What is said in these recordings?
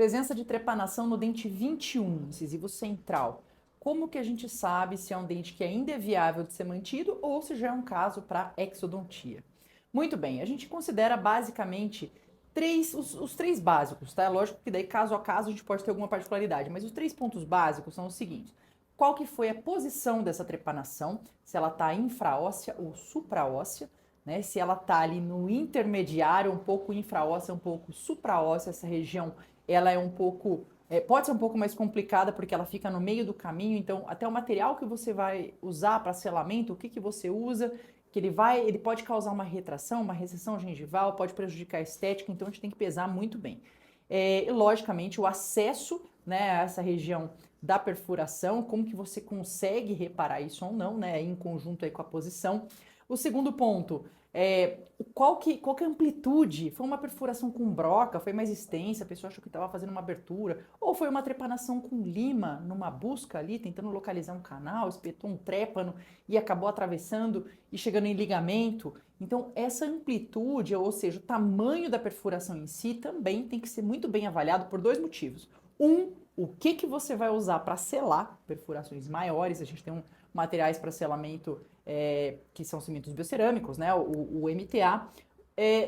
Presença de trepanação no dente 21, incisivo central. Como que a gente sabe se é um dente que ainda é viável de ser mantido ou se já é um caso para exodontia? Muito bem, a gente considera basicamente os três básicos, tá? Lógico que daí caso a caso a gente pode ter alguma particularidade, mas os três pontos básicos são os seguintes. Qual que foi a posição dessa trepanação, se ela está infraóssea ou supraóssea, né? Se ela está ali no intermediário, um pouco infraóssea, um pouco supraóssea, essa região ela é um pouco, pode ser um pouco mais complicada porque ela fica no meio do caminho, então até o material que você vai usar para selamento, o que você usa, que ele pode causar uma retração, uma recessão gengival, pode prejudicar a estética, então a gente tem que pesar muito bem. E logicamente o acesso, né, a essa região da perfuração, como que você consegue reparar isso ou não, né, em conjunto aí com a posição. O segundo ponto, qual que é a amplitude? Foi uma perfuração com broca, foi mais extensa, a pessoa achou que estava fazendo uma abertura, ou foi uma trepanação com lima, numa busca ali, tentando localizar um canal, espetou um trépano e acabou atravessando e chegando em ligamento. Então, essa amplitude, ou seja, o tamanho da perfuração em si, também tem que ser muito bem avaliado por dois motivos. O que você vai usar para selar perfurações maiores, a gente tem materiais para selamento que são cimentos biocerâmicos, né, o MTA.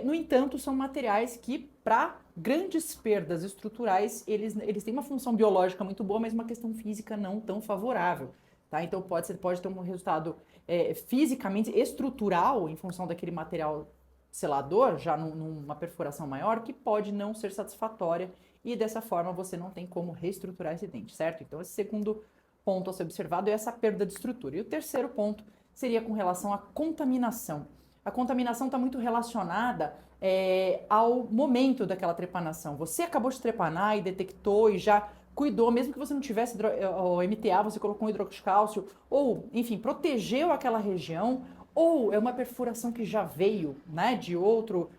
No entanto, são materiais que, para grandes perdas estruturais, eles têm uma função biológica muito boa, mas uma questão física não tão favorável. Tá? Então, pode ter um resultado fisicamente estrutural em função daquele material selador, já numa perfuração maior, que pode não ser satisfatória e dessa forma você não tem como reestruturar esse dente, certo? Então, esse segundo ponto a ser observado é essa perda de estrutura. E o terceiro ponto seria com relação à contaminação. A contaminação está muito relacionada ao momento daquela trepanação. Você acabou de trepanar e detectou e já cuidou, mesmo que você não tivesse o MTA, você colocou um hidroxicálcio, ou, enfim, protegeu aquela região, ou é uma perfuração que já veio, né, de outro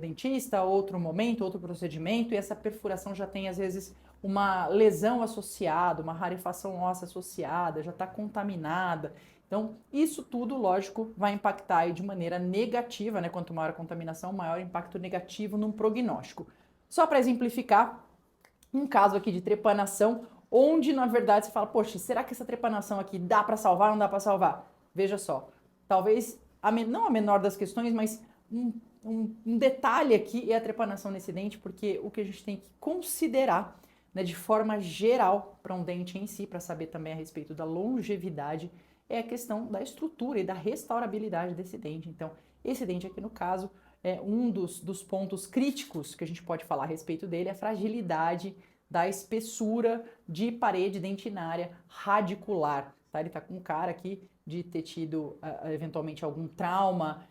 dentista, outro momento, outro procedimento, e essa perfuração já tem, às vezes, uma lesão associada, uma rarefação óssea associada, já está contaminada. Então, isso tudo, lógico, vai impactar aí de maneira negativa, né? Quanto maior a contaminação, maior impacto negativo no prognóstico. Só para exemplificar, um caso aqui de trepanação, onde na verdade você fala, poxa, será que essa trepanação aqui dá para salvar ou não dá para salvar? Veja só, talvez, não a menor das questões, mas um detalhe aqui é a trepanação nesse dente, porque o que a gente tem que considerar, né, de forma geral para um dente em si, para saber também a respeito da longevidade, é a questão da estrutura e da restaurabilidade desse dente. Então, esse dente aqui no caso, um dos pontos críticos que a gente pode falar a respeito dele é a fragilidade da espessura de parede dentinária radicular. Tá? Ele está com cara aqui de ter tido eventualmente algum trauma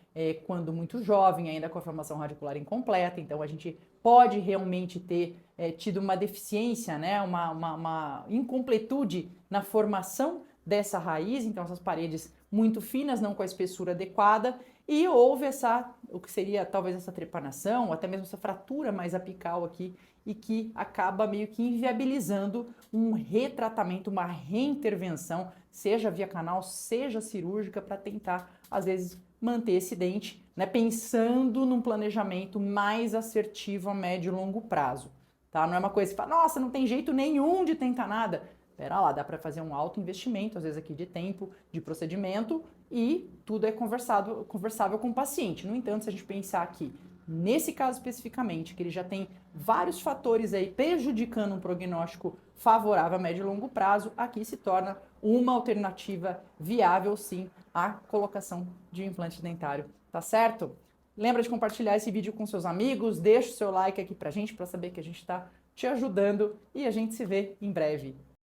quando muito jovem, ainda com a formação radicular incompleta. Então a gente pode realmente ter tido uma deficiência, né? uma incompletude na formação dessa raiz, então essas paredes muito finas, não com a espessura adequada, e houve o que seria talvez essa trepanação, ou até mesmo essa fratura mais apical aqui, e que acaba meio que inviabilizando um retratamento, uma reintervenção, seja via canal, seja cirúrgica, para tentar, às vezes, manter esse dente, né, pensando num planejamento mais assertivo a médio e longo prazo. Tá? Não é uma coisa que fala, nossa, não tem jeito nenhum de tentar nada. Pera lá, dá para fazer um alto investimento, às vezes aqui de tempo, de procedimento, e tudo é conversável com o paciente. No entanto, se a gente pensar aqui, nesse caso especificamente, que ele já tem vários fatores aí prejudicando um prognóstico favorável a médio e longo prazo, aqui se torna uma alternativa viável, sim, à colocação de um implante dentário. Tá certo? Lembra de compartilhar esse vídeo com seus amigos, deixa o seu like aqui pra gente, para saber que a gente está te ajudando, e a gente se vê em breve.